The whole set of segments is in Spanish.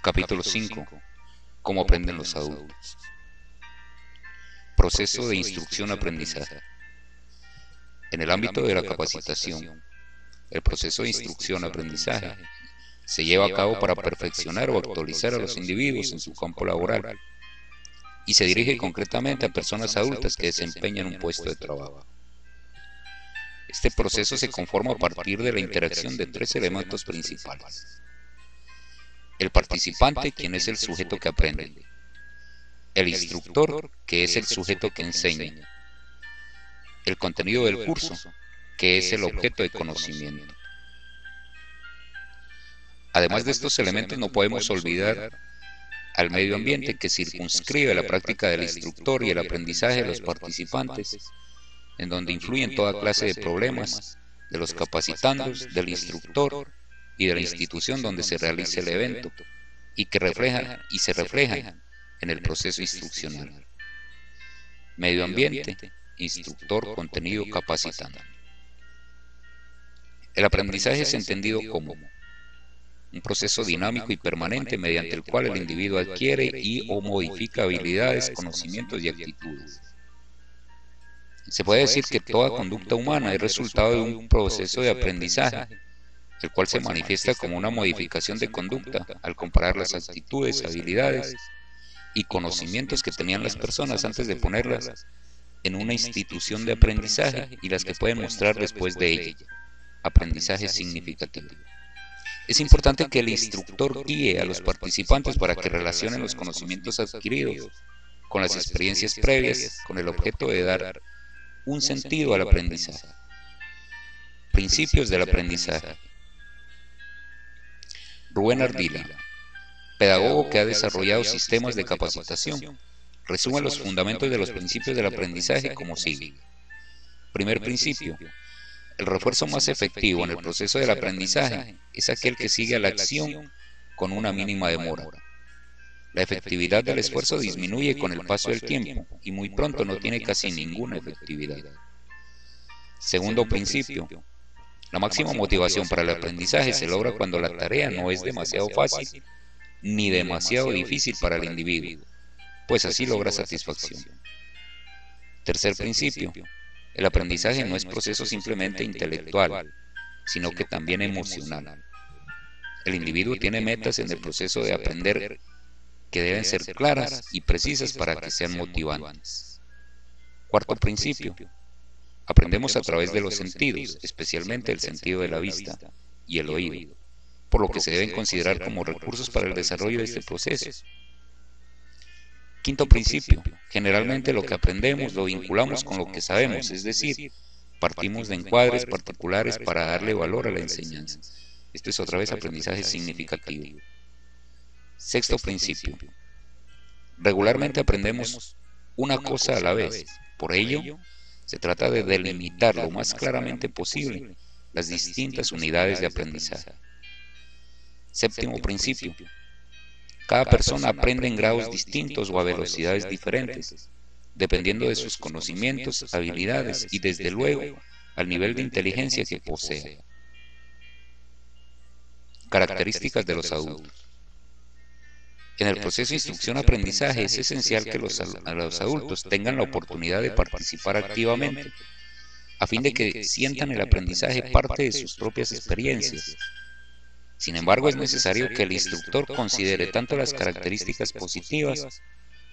Capítulo 5. ¿Cómo aprenden los adultos? Proceso de instrucción-aprendizaje. En el ámbito de la capacitación, el proceso de instrucción-aprendizaje se lleva a cabo para perfeccionar o actualizar a los individuos en su campo laboral y se dirige concretamente a personas adultas que desempeñan un puesto de trabajo. Este proceso se conforma a partir de la interacción de tres elementos principales: el participante, quien es el sujeto que aprende; el instructor, que es el sujeto que enseña; el contenido del curso, que es el objeto de conocimiento. Además de estos elementos, no podemos olvidar al medio ambiente, que circunscribe la práctica del instructor y el aprendizaje de los participantes, en donde influyen toda clase de problemas de los capacitandos, del instructor y de la institución donde se realiza el evento, y que se reflejan en el proceso instruccional. Medio ambiente, instructor, contenido, capacitante. El aprendizaje es entendido como un proceso dinámico y permanente mediante el cual el individuo adquiere y o modifica habilidades, conocimientos y actitudes. Se puede decir que toda conducta humana es resultado de un proceso de aprendizaje, el cual se manifiesta como una modificación de conducta al comparar las actitudes, habilidades y conocimientos que tenían las personas antes de ponerlas en una institución de aprendizaje y las que pueden mostrar después de ella. Aprendizaje significativo. Es importante que el instructor guíe a los participantes para que relacionen los conocimientos adquiridos con las experiencias previas, con el objeto de dar un sentido al aprendizaje. Principios del aprendizaje. Rubén Ardila, pedagogo que ha desarrollado sistemas de capacitación, resume los fundamentos de los principios del aprendizaje como sigue. Primer principio: el refuerzo más efectivo en el proceso del aprendizaje es aquel que sigue a la acción con una mínima demora. La efectividad del esfuerzo disminuye con el paso del tiempo y muy pronto no tiene casi ninguna efectividad. Segundo principio: la máxima motivación para el aprendizaje se logra cuando la tarea no es demasiado fácil ni demasiado difícil para el individuo, pues así logra satisfacción. Tercer principio: el aprendizaje no es proceso simplemente intelectual, sino que también emocional. El individuo tiene metas en el proceso de aprender que deben ser claras y precisas para que sean motivantes. Cuarto principio: aprendemos a través de los sentidos, especialmente el sentido de la vista y el oído, por lo que se deben considerar como recursos para el desarrollo de este proceso. Quinto principio: generalmente lo que aprendemos lo vinculamos con lo que sabemos, es decir, partimos de encuadres particulares para darle valor a la enseñanza. Esto es otra vez aprendizaje significativo. Sexto principio: regularmente aprendemos una cosa a la vez. Por ello, se trata de delimitar lo más claramente posible las distintas unidades de aprendizaje. Séptimo principio: cada persona aprende en grados distintos o a velocidades diferentes, dependiendo de sus conocimientos, habilidades y, desde luego, al nivel de inteligencia que posea. Características de los adultos. En el proceso de instrucción-aprendizaje es esencial que los adultos tengan la oportunidad de participar activamente, a fin de que sientan el aprendizaje parte de sus propias experiencias. Sin embargo, es necesario que el instructor considere tanto las características positivas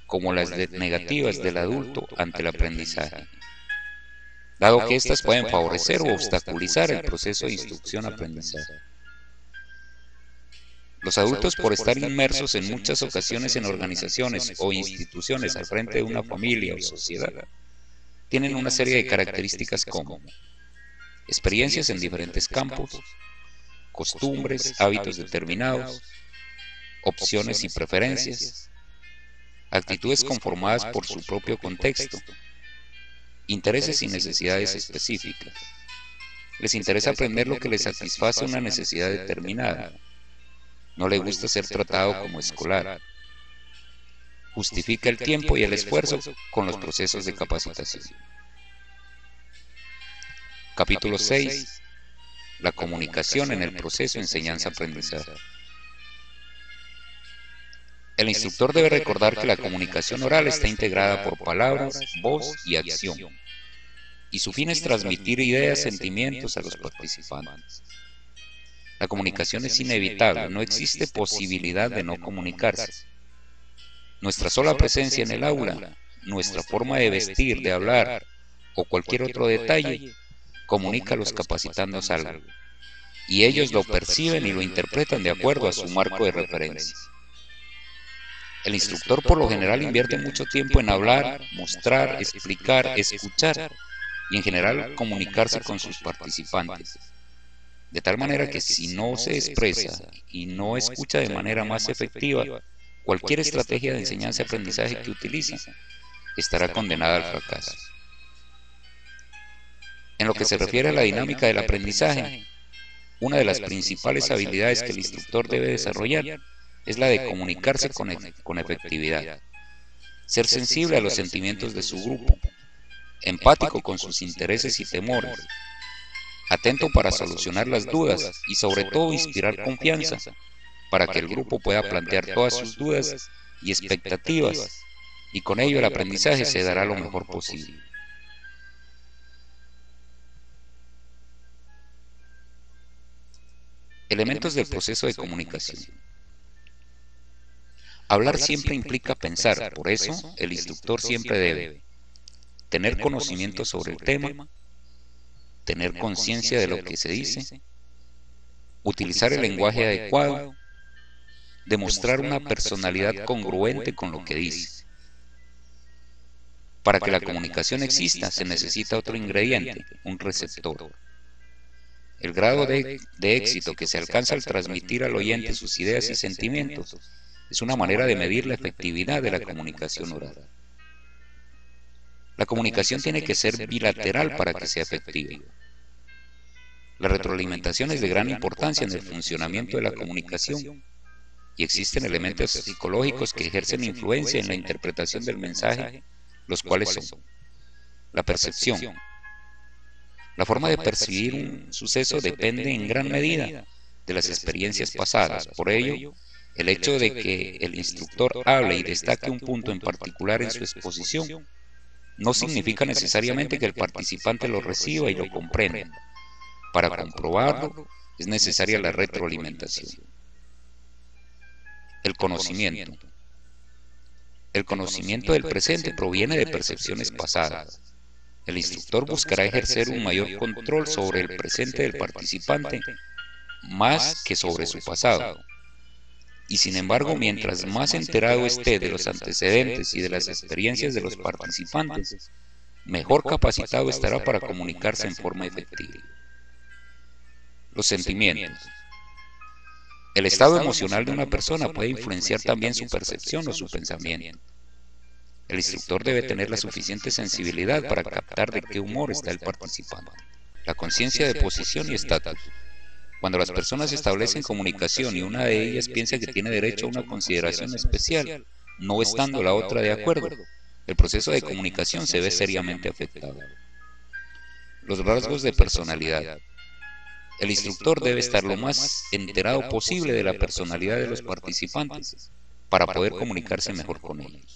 como las negativas del adulto ante el aprendizaje, dado que éstas pueden favorecer o obstaculizar el proceso de instrucción-aprendizaje. Los adultos, por estar inmersos en muchas ocasiones en organizaciones o instituciones al frente de una familia o sociedad, tienen una serie de características como experiencias en diferentes campos, costumbres, hábitos determinados, opciones y preferencias, actitudes conformadas por su propio contexto, intereses y necesidades específicas. Les interesa aprender lo que les satisface una necesidad determinada. No le gusta ser tratado como escolar. Justifica el tiempo y el esfuerzo con los procesos de capacitación. Capítulo 6. La comunicación en el proceso de enseñanza-aprendizaje. El instructor debe recordar que la comunicación oral está integrada por palabras, voz y acción, y su fin es transmitir ideas, sentimientos a los participantes. La comunicación es inevitable, no existe posibilidad de no comunicarse. Nuestra sola presencia en el aula, nuestra forma de vestir, de hablar o cualquier otro detalle comunica a los capacitandos algo, y ellos lo perciben y lo interpretan de acuerdo a su marco de referencia. El instructor por lo general invierte mucho tiempo en hablar, mostrar, explicar, escuchar y en general comunicarse con sus participantes, de tal manera que si no se expresa y no escucha de manera más efectiva, cualquier estrategia de enseñanza-aprendizaje que utilice estará condenada al fracaso. En lo que se refiere a la dinámica del aprendizaje, una de las principales habilidades que el instructor debe desarrollar es la de comunicarse con efectividad, ser sensible a los sentimientos de su grupo, empático con sus intereses y temores, atento para solucionar las dudas y sobre todo inspirar confianza para que el grupo pueda plantear todas sus dudas y expectativas, y con ello el aprendizaje se dará lo mejor posible. Elementos del proceso de comunicación. Hablar siempre implica pensar, por eso el instructor siempre debe tener conocimiento sobre el tema, tener conciencia de lo que se dice, utilizar el lenguaje adecuado, demostrar una personalidad congruente con lo que dice. Para que la comunicación exista se necesita otro ingrediente, un receptor. El grado de éxito que se alcanza al transmitir al oyente sus ideas y sentimientos es una manera de medir la efectividad de la comunicación oral. La comunicación tiene que ser bilateral para que sea efectiva. La retroalimentación es de gran importancia en el funcionamiento de la comunicación y existen elementos psicológicos que ejercen influencia en la interpretación del mensaje, los cuales son la percepción. La forma de percibir un suceso depende en gran medida de las experiencias pasadas. Por ello, el hecho de que el instructor hable y destaque un punto en particular en su exposición no significa necesariamente que el participante lo reciba y lo comprenda. Para comprobarlo, es necesaria la retroalimentación. El conocimiento. El conocimiento del presente proviene de percepciones pasadas. El instructor buscará ejercer un mayor control sobre el presente del participante más que sobre su pasado. Y sin embargo, mientras más enterado esté de los antecedentes y de las experiencias de los participantes, mejor capacitado estará para comunicarse en forma efectiva. Los sentimientos. El estado emocional de una persona puede influenciar también su percepción o su pensamiento. El instructor debe tener la suficiente sensibilidad para captar de qué humor está el participante. La conciencia de posición y estatus. Cuando las personas establecen comunicación y una de ellas piensa que tiene derecho a una consideración especial, no estando la otra de acuerdo, el proceso de comunicación se ve seriamente afectado. Los rasgos de personalidad. El instructor debe estar lo más enterado posible de la personalidad de los participantes para poder comunicarse mejor con ellos.